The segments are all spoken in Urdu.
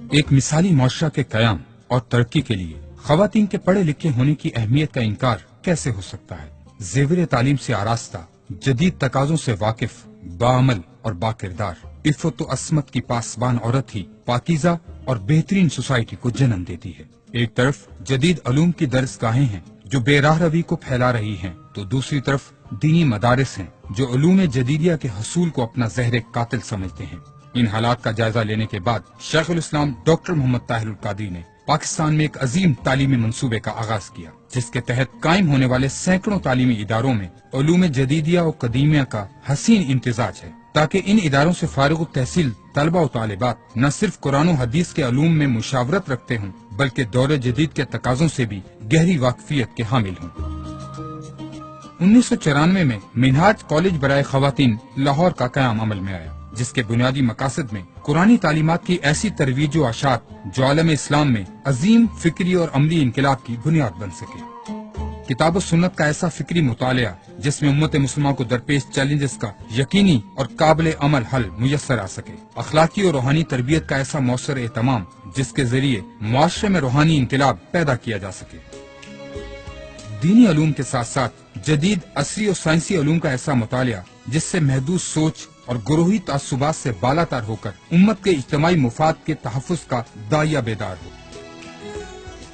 ایک مثالی معاشرہ کے قیام اور ترقی کے لیے خواتین کے پڑھے لکھے ہونے کی اہمیت کا انکار کیسے ہو سکتا ہے؟ زیور تعلیم سے آراستہ، جدید تقاضوں سے واقف، باعمل اور باکردار، عفت و عصمت کی پاسبان عورت ہی پاکیزہ اور بہترین سوسائٹی کو جنم دیتی ہے۔ ایک طرف جدید علوم کی درسگاہیں ہیں جو بے راہ روی کو پھیلا رہی ہیں، تو دوسری طرف دینی مدارس ہیں جو علوم جدیدیہ کے حصول کو اپنا زہر قاتل سمجھتے ہیں۔ ان حالات کا جائزہ لینے کے بعد شیخ الاسلام ڈاکٹر محمد طاہر القادری نے پاکستان میں ایک عظیم تعلیمی منصوبے کا آغاز کیا، جس کے تحت قائم ہونے والے سینکڑوں تعلیمی اداروں میں علوم جدیدیہ اور قدیمیہ کا حسین امتزاج ہے، تاکہ ان اداروں سے فارغ التحصیل طلبہ و طالبات نہ صرف قرآن و حدیث کے علوم میں مشاورت رکھتے ہوں، بلکہ دور جدید کے تقاضوں سے بھی گہری واقفیت کے حامل ہوں۔ 1994 میں منہاج کالج برائے خواتین لاہور کا قیام عمل میں آیا، جس کے بنیادی مقاصد میں قرآنی تعلیمات کی ایسی ترویج و اشاعت جو عالم اسلام میں عظیم فکری اور عملی انقلاب کی بنیاد بن سکے۔ کتاب و سنت کا ایسا فکری مطالعہ جس میں امت مسلمہ کو درپیش چیلنجز کا یقینی اور قابل عمل حل میسر آ سکے، اخلاقی اور روحانی تربیت کا ایسا مؤثر اہتمام جس کے ذریعے معاشرے میں روحانی انقلاب پیدا کیا جا سکے۔ دینی علوم کے ساتھ ساتھ جدید عصری اور سائنسی علوم کا ایسا مطالعہ جس سے محدود سوچ اور گروہی تعصبات سے بالا تر ہو کر امت کے اجتماعی مفاد کے تحفظ کا داعیہ بیدار ہو۔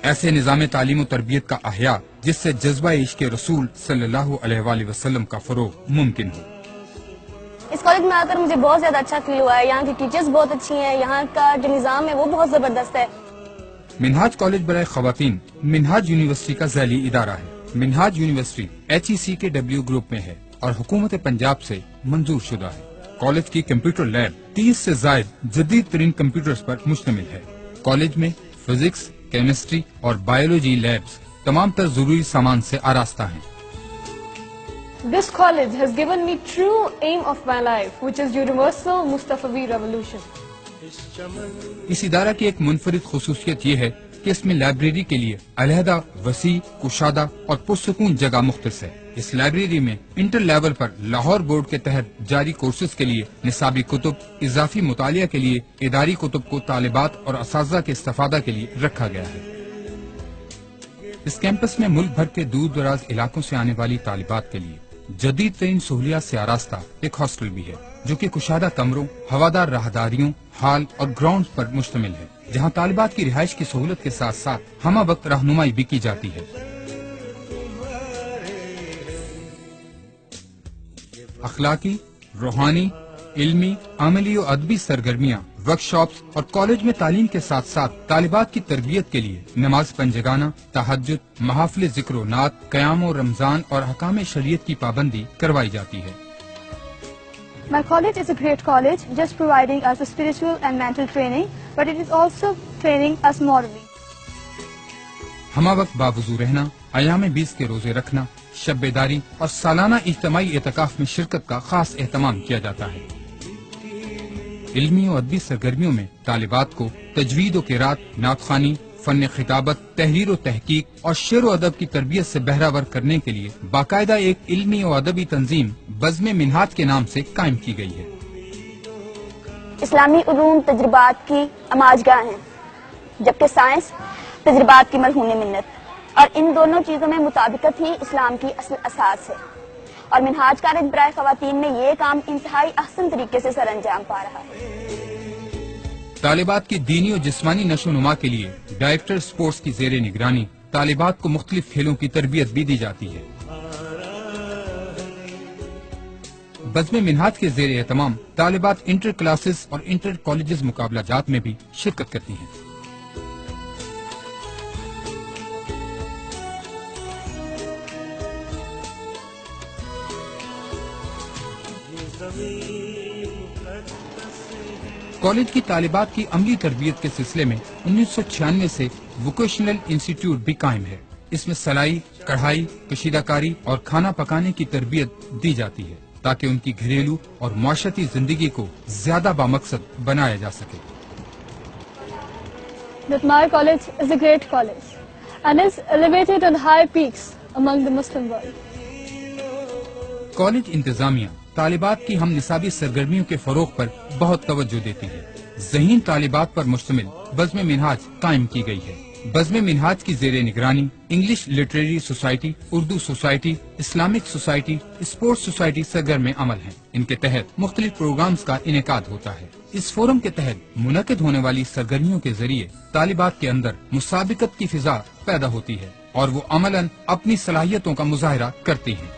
ایسے نظام تعلیم و تربیت کا احیاء جس سے جذبہ عشق رسول صلی اللہ علیہ وآلہ وسلم کا فروغ ممکن ہو۔ اس کالج میں آ کر مجھے بہت زیادہ اچھا فیل ہوا ہے۔ یہاں کی ٹیچرز بہت اچھی ہیں، یہاں کا جو نظام ہے وہ بہت زبردست ہے۔ منہاج کالج برائے خواتین منہاج یونیورسٹی کا ذیلی ادارہ ہے۔ منہاج یونیورسٹی HEC کے W گروپ میں ہے اور حکومت پنجاب سے منظور شدہ ہے۔ کالج کی کمپیوٹر لیب 30 سے زائد جدید ترین کمپیوٹرز پر مشتمل ہے۔ کالج میں فزکس، کیمسٹری اور بایولوجی لیبز تمام تر ضروری سامان سے آراستہ ہیں۔ This college has given me true aim of my life, which is universal Mustafavi revolution. اس ادارہ کی ایک منفرد خصوصیت یہ ہے کہ اس میں لائبریری کے لیے علیحدہ وسیع، کشادہ اور پرسکون جگہ مختص ہے۔ اس لائبریری میں انٹر لیول پر لاہور بورڈ کے تحت جاری کورسز کے لیے نصابی کتب، اضافی مطالعہ کے لیے اداری کتب کو طالبات اور اساتذہ کے استفادہ کے لیے رکھا گیا ہے۔ اس کیمپس میں ملک بھر کے دور دراز علاقوں سے آنے والی طالبات کے لیے جدید ترین سہولیات سے آراستہ ایک ہاسٹل بھی ہے، جو کہ کشادہ کمروں، ہوادار راہداریوں، ہال اور گراؤنڈ پر مشتمل ہے، جہاں طالبات کی رہائش کی سہولت کے ساتھ ساتھ ہمہ وقت رہنمائی بھی کی جاتی ہے۔ اخلاقی، روحانی، علمی، عملی و ادبی سرگرمیاں، ورکشاپس اور کالج میں تعلیم کے ساتھ ساتھ طالبات کی تربیت کے لیے نماز پنجگانہ، تہجد، محافل ذکر و نعت، قیام و رمضان اور احکام شریعت کی پابندی کروائی جاتی ہے۔ My college is a great college, just providing us a spiritual and mental training, but it is also training us morally. ہمہ وقت باوضو رہنا، ایام 20 کے روزے رکھنا، شب بیداری اور سالانہ اجتماعی اعتکاف میں شرکت کا خاص اہتمام کیا جاتا ہے۔ علمی و ادبی سرگرمیوں میں طالبات کو تجوید و قرات، نعت خوانی، فن خطابت، تحریر و تحقیق اور شعر و ادب کی تربیت سے بہرہ کرنے کے لیے باقاعدہ ایک علمی و ادبی تنظیم بزم منہاج کے نام سے قائم کی گئی ہے۔ اسلامی علوم تجربات کی اماجگاہ ہیں، جبکہ سائنس تجربات کی مرہون منت، اور ان دونوں چیزوں میں مطابقت ہی اسلام کی اصل اساس ہے، اور منہاج کالج برائے خواتین میں یہ کام انتہائی احسن طریقے سے سر انجام پا رہا ہے۔ طالبات کی دینی اور جسمانی نشو و نما کے لیے ڈائریکٹر سپورٹس کی زیر نگرانی طالبات کو مختلف کھیلوں کی تربیت بھی دی جاتی ہے۔ بزم منہاج کے زیر اہتمام طالبات انٹر کلاسز اور انٹر کالجز مقابلہ جات میں بھی شرکت کرتی ہیں۔ کالج کی طالبات کی عملی تربیت کے سلسلے میں 1996 سے ووکیشنل انسٹیٹیوٹ بھی قائم ہے۔ اس میں سلائی، کڑھائی، کشیدہ کاری اور کھانا پکانے کی تربیت دی جاتی ہے تاکہ ان کی گھریلو اور معاشرتی زندگی کو زیادہ بامقصد بنایا جا سکے۔ That my college is a great college and is elevated on high peaks among the Muslim world. College انتظامیہ طالبات کی ہم نصابی سرگرمیوں کے فروغ پر بہت توجہ دیتی ہے. ذہین طالبات پر مشتمل بزم منہاج قائم کی گئی ہے. بزم منہاج کی زیر نگرانی English literary society, Urdu society, Islamic society, sports society سرگرم عمل ہیں. ان کے تحت مختلف پروگرامز کا انعقاد ہوتا ہے. اس فورم کے تحت منعقد ہونے والی سرگرمیوں کے ذریعے طالبات کے اندر مسابقت کی فضا پیدا ہوتی ہے اور وہ عملاً اپنی صلاحیتوں کا مظاہرہ کرتی ہیں.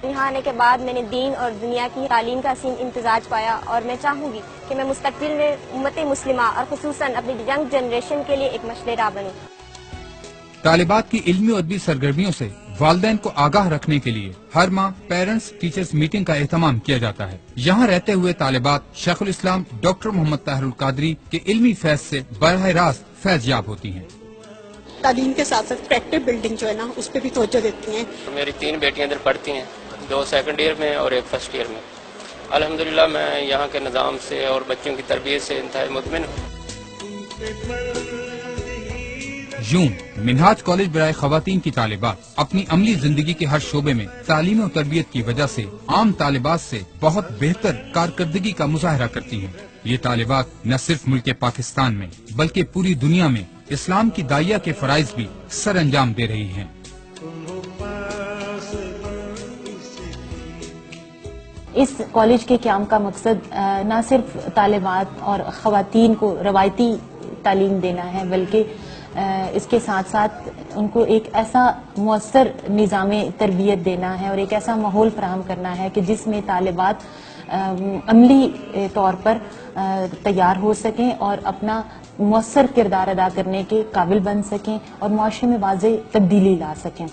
یہاں آنے کے بعد میں نے دین اور دنیا کی تعلیم کا عظیم امتزاج پایا اور میں چاہوں گی کہ میں مستقبل میں امت مسلمہ اور خصوصاً اپنی ینگ جنریشن کے لیے ایک مشعل راہ بنوں. طالبات کی علمی و ادبی سرگرمیوں سے والدین کو آگاہ رکھنے کے لیے ہر ماہ پیرنٹس ٹیچرز میٹنگ کا اہتمام کیا جاتا ہے. یہاں رہتے ہوئے طالبات شیخ الاسلام ڈاکٹر محمد طاہر القادری کے علمی فیض سے براہ راست فیض یاب ہوتی ہیں. تعلیم کے ساتھ ساتھ پریکٹس بلڈنگ جو ہے نا اس پہ بھی توجہ دیتی ہیں. میری 3 بیٹیاں ادھر پڑھتی ہیں، 2 سیکنڈ ایئر میں اور 1 فرسٹ ایئر میں. الحمدللہ میں یہاں کے نظام سے اور بچوں کی تربیت سے انتہائی مطمئن ہوں. یوں منہاج کالج برائے خواتین کی طالبات اپنی عملی زندگی کے ہر شعبے میں تعلیم و تربیت کی وجہ سے عام طالبات سے بہت بہتر کارکردگی کا مظاہرہ کرتی ہیں. یہ طالبات نہ صرف ملک پاکستان میں بلکہ پوری دنیا میں اسلام کی داعیہ کے فرائض بھی سر انجام دے رہی ہیں. اس کالج کے قیام کا مقصد نہ صرف طالبات اور خواتین کو روایتی تعلیم دینا ہے بلکہ اس کے ساتھ ساتھ ان کو ایک ایسا مؤثر نظام تربیت دینا ہے اور ایک ایسا ماحول فراہم کرنا ہے کہ جس میں طالبات عملی طور پر تیار ہو سکیں اور اپنا مؤثر کردار ادا کرنے کے قابل بن سکیں اور معاشرے میں واضح تبدیلی لا سکیں.